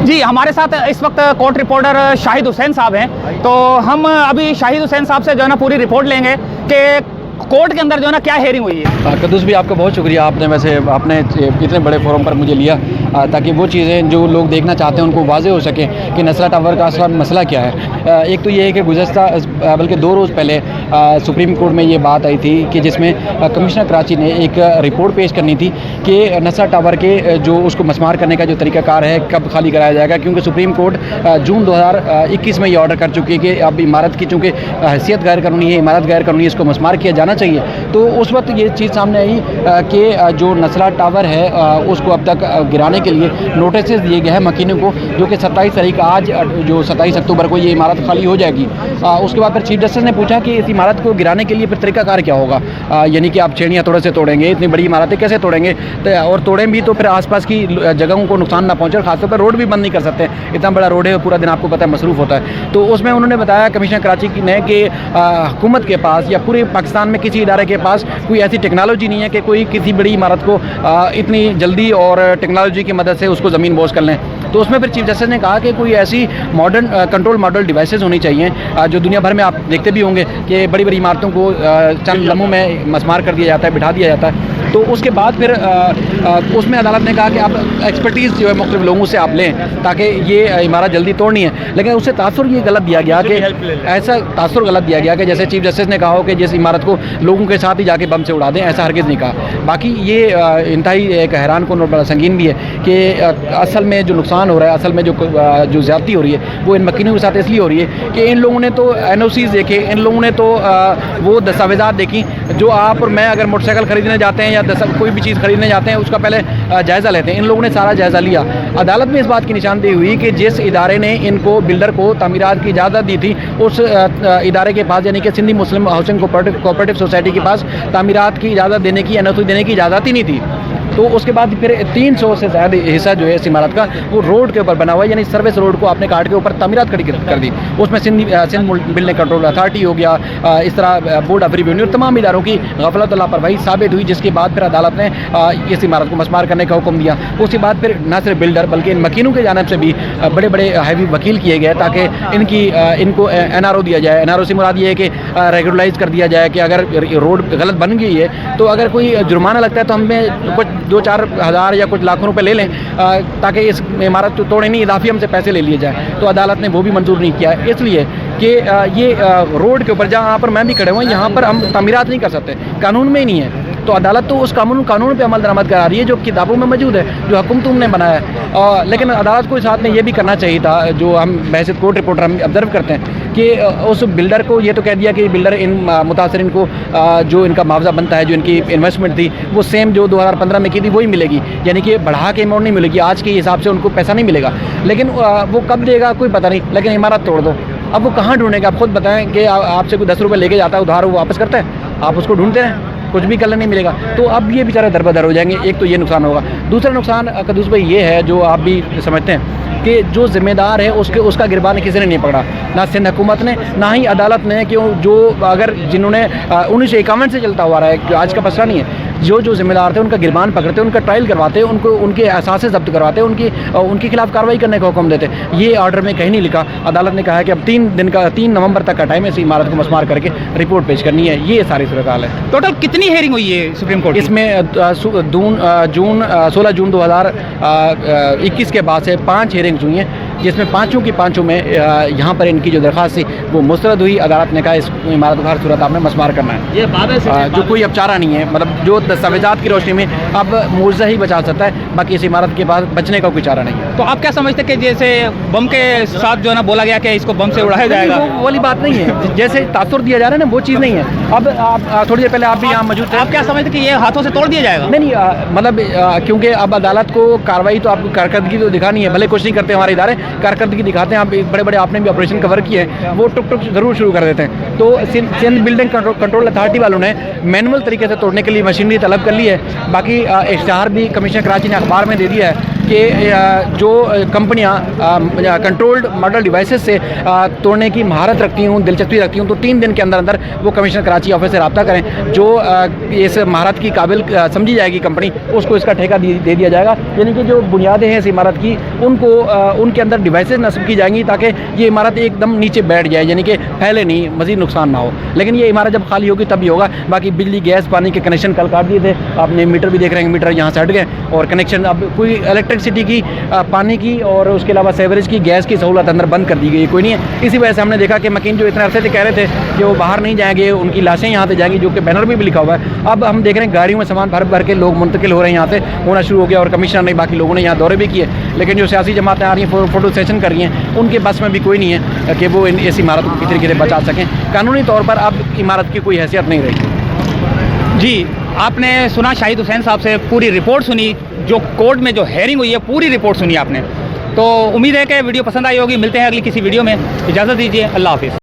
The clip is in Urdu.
جی ہمارے ساتھ اس وقت کوٹ رپورٹر شاہد حسین صاحب ہیں، تو ہم ابھی شاہد حسین صاحب سے جو ہے نا پوری رپورٹ لیں گے کہ کورٹ کے اندر جو ہے نا کیا ہیئرنگ ہوئی ہے۔ قدوس بھی آپ کا بہت شکریہ، آپ نے اتنے بڑے فورم پر مجھے لیا تاکہ وہ چیزیں جو لوگ دیکھنا چاہتے ہیں ان کو واضح ہو سکے کہ نسلہ ٹاور کا اصل مسئلہ کیا ہے۔ ایک تو یہ ہے کہ گزشتہ بلکہ 2 روز پہلے سپریم کورٹ میں یہ بات آئی تھی کہ جس میں کمشنر کراچی نے ایک رپورٹ پیش کرنی تھی کہ نسلہ ٹاور کے جو اس کو مسمار کرنے کا جو طریقہ کار ہے کب خالی کرایا جائے گا، کیونکہ سپریم کورٹ جون 2021 میں یہ آرڈر کر چکی ہے کہ اب عمارت کی چونکہ حیثیت غیر قانونی ہے، عمارت غیر قانونی ہے، اس کو مسمار کیا جانا چاہیے۔ تو اس وقت یہ چیز سامنے آئی کہ جو نسلہ ٹاور ہے اس کو اب تک گرانے کے لیے نوٹسز دیے گئے ہیں مکینوں کو، جو کہ 27 تاریخ آج جو 27 اکتوبر کو یہ عمارت خالی ہو جائے گی۔ اس کے بعد پھر چیف جسٹس نے پوچھا کہ اس عمارت کو گرانے کے لیے پھر طریقہ کار کیا ہوگا، یعنی کہ آپ چھیڑیاں تھوڑے سے توڑیں گے، اتنی بڑی عمارتیں کیسے توڑیں گے، اور توڑیں بھی تو پھر آس پاس کی جگہوں کو نقصان نہ پہنچے، خاص طور پر روڈ بھی بند نہیں کر سکتے، اتنا بڑا روڈ ہے، پورا دن آپ کو پتہ ہے مصروف ہوتا ہے۔ تو اس میں انہوں نے بتایا کمشنر کراچی نے کہ حکومت کے پاس یا پورے پاکستان میں کسی ادارے کے پاس کوئی ایسی ٹیکنالوجی نہیں ہے کہ کوئی کسی بڑی عمارت کو اتنی جلدی اور ٹیکنالوجی کی مدد سے اس کو زمین بوس کر لیں۔ تو اس میں پھر چیف جسٹس نے کہا کہ کوئی ایسی ماڈرن کنٹرول ماڈل ڈیوائسز ہونی چاہیے جو دنیا بھر میں آپ دیکھتے بھی ہوں گے کہ بڑی بڑی عمارتوں کو چند لمحوں میں مسمار کر دیا جاتا ہے، بٹھا دیا جاتا ہے۔ تو اس کے بعد پھر اس میں عدالت نے کہا کہ آپ ایکسپرٹیز جو ہے مختلف لوگوں سے آپ لیں تاکہ یہ عمارت جلدی توڑنی ہے، لیکن اس سے تاثر یہ غلط دیا گیا کہ ایسا تاثر غلط دیا گیا کہ جیسے چیف جسٹس نے کہا ہو کہ جس عمارت کو لوگوں کے ساتھ ہی جا کے بم سے اڑا دیں، ایسا ہرگز نہیں کہا۔ باقی یہ انتہائی ایک حیران کن اور بڑا سنگین بھی ہے کہ اصل میں جو نقصان ہو رہا ہے، اصل میں جو زیادتی ہو رہی ہے وہ ان مکینوں کے ساتھ اس لیے ہو رہی ہے کہ ان لوگوں نے تو NOCs دیکھے، ان لوگوں نے تو وہ دستاویزات دیکھی جو آپ اور میں اگر موٹر سائیکل خریدنے جاتے ہیں یا کوئی بھی چیز خریدنے جاتے ہیں اس کا پہلے جائزہ لیتے ہیں، ان لوگوں نے سارا جائزہ لیا۔ عدالت میں اس بات کی نشاندہی ہوئی کہ جس ادارے نے ان کو بلڈر کو تعمیرات کی اجازت دی تھی اس ادارے کے پاس یعنی کہ سندھی مسلم ہاؤسنگ کوآپریٹو سوسائٹی کے پاس تعمیرات کی اجازت دینے کی NOC دینے کی اجازت ہی نہیں تھی۔ تو اس کے بعد پھر 300 سے زیادہ حصہ جو ہے اس عمارت کا وہ روڈ کے اوپر بنا ہوا ہے، یعنی سروس روڈ کو آپ نے کاٹ کے اوپر تعمیرات کھڑی کر دی۔ اس میں سندھ بلڈنگ کنٹرول اتھارٹی ہو گیا، اس طرح بورڈ آف ریونیو اور تمام اداروں کی غفلت اور لاپرواہی ثابت ہوئی، جس کے بعد پھر عدالت نے اس عمارت کو مسمار کرنے کا حکم دیا۔ اس کے بعد پھر نہ صرف بلڈر بلکہ ان مکینوں کی جانب سے بھی بڑے بڑے ہیوی وکیل کیے گئے تاکہ ان کو NRO دیا جائے۔ NRO سے مراد یہ ہے کہ ریگولرائز کر دیا جائے کہ اگر روڈ غلط بن گئی ہے تو اگر کوئی جرمانہ لگتا ہے تو ہمیں کچھ 2-4 ہزار یا کچھ لاکھوں روپے لے لیں تاکہ اس عمارت کو توڑے نہیں، اضافی ہم سے پیسے لے لیے جائیں۔ تو عدالت نے وہ بھی منظور نہیں کیا، اس لیے کہ یہ روڈ کے اوپر جہاں پر میں بھی کھڑے ہوئے یہاں پر ہم تعمیرات نہیں کر سکتے، قانون میں ہی نہیں ہے۔ تو عدالت تو اس قانون پہ عمل درآمد کرا رہی ہے جو کتابوں میں موجود ہے، جو حکومتوں نے بنایا ہے، لیکن عدالت کو ساتھ میں یہ بھی کرنا چاہیے تھا جو ہم بحیثیت کورٹ رپورٹر ہم آبزرو کرتے ہیں کہ اس بلڈر کو یہ تو کہہ دیا کہ بلڈر ان متاثرین کو جو ان کا معاوضہ بنتا ہے، جو ان کی انویسٹمنٹ تھی وہ سیم جو 2015 میں کی تھی وہی ملے گی، یعنی کہ بڑھا کے اماؤنٹ نہیں ملے گی، آج کے حساب سے ان کو پیسہ نہیں ملے گا، لیکن وہ کب دے گا کوئی پتہ نہیں، لیکن عمارت توڑ دو۔ اب وہ کہاں ڈھونڈے گا؟ آپ خود بتائیں کہ آپ سے کوئی 10 روپے لے کے جاتا ہے ادھار، وہ واپس کرتا ہے، آپ اس کو ڈھونڈتے رہیں، کچھ بھی کلر نہیں ملے گا۔ تو اب یہ بیچارے دربدر ہو جائیں گے، ایک تو یہ نقصان ہوگا۔ دوسرا نقصان قدوس بھائی یہ ہے جو آپ بھی سمجھتے ہیں کہ جو ذمہ دار ہے اس کا گربان کسی نے نہیں پکڑا، نہ سندھ حکومت نے نہ ہی عدالت نے، کہ جو اگر جنہوں نے 1951 سے چلتا ہوا رہا ہے، آج کا مسئلہ نہیں ہے، جو ذمہ دار تھے ان کا گربان پکڑتے، ان کا ٹرائل کرواتے، ان کے اثاثے ضبط کرواتے، ان کے خلاف کارروائی کرنے کا حکم دیتے۔ یہ آرڈر میں کہیں نہیں لکھا۔ عدالت نے کہا کہ اب 3 نومبر تک کا ٹائم ہے اس عمارت کو مسمار کر کے رپورٹ پیش کرنی ہے۔ یہ ساری صورتحال ہے۔ ٹوٹل کتنی ہیئرنگ ہوئی ہے سپریم کورٹ؟ اس میں 16 جون 2021 کے بعد سے 5 ہیئرنگز ہوئی ہیں، جس میں 5 میں یہاں پر ان کی جو درخواست تھی وہ مسترد ہوئی۔ عدالت نے کہا اس عمارت کو ہر صورت آپ نے مسمار کرنا ہے، یہ جو کوئی اب چارہ نہیں ہے، مطلب جو دستاویزات کی روشنی میں اب معجزہ ہی بچا سکتا ہے، باقی اس عمارت کے بعد بچنے کا کوئی چارہ نہیں ہے۔ تو آپ کیا سمجھتے کہ جیسے بم کے ساتھ جو ہے نا بولا گیا کہ اس کو بم سے اڑایا جائے گا، وہ والی بات نہیں ہے، جیسے تاثر دیا جا رہا ہے نا وہ چیز نہیں ہے۔ اب آپ تھوڑی دیر پہلے آپ بھی یہاں موجود تھے، آپ کیا سمجھتے کہ یہ ہاتھوں سے توڑ دیا جائے گا؟ نہیں مطلب کیونکہ اب عدالت کو کاروائی تو آپ کو کارکردگی تو دکھانی ہے، بھلے کچھ نہیں کرتے ہمارے ادارے، کارکردگی دکھاتے ہیں۔ آپ بڑے آپ نے بھی آپریشن کور کیے ہیں، وہ ٹک ضرور شروع کر دیتے ہیں۔ تو سندھ بلڈنگ کنٹرول اتھارٹی والوں نے مینول طریقے سے توڑنے کے لیے مشینری طلب کر لی ہے۔ باقی اشتہار بھی کمشنر کراچی نے اخبار میں دے دیا ہے کہ جو کمپنیاں کنٹرولڈ ماڈل ڈیوائسز سے توڑنے کی مہارت رکھتی ہوں، دلچسپی رکھتی ہوں، تو 3 دن کے اندر اندر وہ کمشنر کراچی آفس سے رابطہ کریں. جو اس مہارت کی قابل سمجھی جائے گی کمپنی، اس کو اس کا ٹھیکہ دے دیا جائے گا. یعنی کہ جو بنیادیں ہیں اس عمارت کی، ان کو ان کے اندر ڈیوائسز نصب کی جائیں گی تاکہ یہ عمارت ایک دم نیچے بیٹھ جائے، یعنی کہ پھیلے نہیں، مزید نقصان نہ ہو. لیکن یہ عمارت جب خالی ہوگی تب ہی ہوگا. باقی بجلی، گیس، پانی کے کنیکشن کل کاٹ دیے تھے. آپ نے میٹر بھی دیکھ رہے ہیں، میٹر یہاں سے ہٹ گئے اور کنیکشن اب کوئی الیکٹرسٹی کی، پانی کی اور اس کے علاوہ سیوریج کی، گیس کی سہولت اندر بند کر دی گئی، کوئی نہیں ہے. اسی وجہ سے ہم نے دیکھا کہ مکین جو اتنے عرصے سے کہہ رہے تھے کہ وہ باہر نہیں جائیں گے، ان کی لاشیں یہاں سے جائیں گی، جو کہ بینر میں بھی لکھا ہوا ہے. اب ہم دیکھ رہے ہیں گاڑیوں میں سامان بھر بھر کے لوگ منتقل ہو رہے ہیں، یہاں سے ہونا شروع ہو گیا. اور کمشنر نے، باقی لوگوں نے یہاں دورے بھی کیے. لیکن جو سیاسی جماعتیں آ رہی ہیں، فوٹو سیشن کر رہی ہیں، ان کے بس میں بھی کوئی نہیں ہے کہ وہ ایسی عمارتوں کو کسی طریقے سے بچا سکیں. قانونی طور پر اب عمارت کی کوئی حیثیت نہیں رہی. جی، آپ نے سنا شاہد حسین صاحب سے، پوری رپورٹ سنی، جو کورٹ میں جو ہیئرنگ ہوئی ہے پوری رپورٹ سنی آپ نے. تو امید ہے کہ ویڈیو پسند آئی ہوگی. ملتے ہیں اگلی کسی ویڈیو میں. اجازت دیجیے، اللہ حافظ.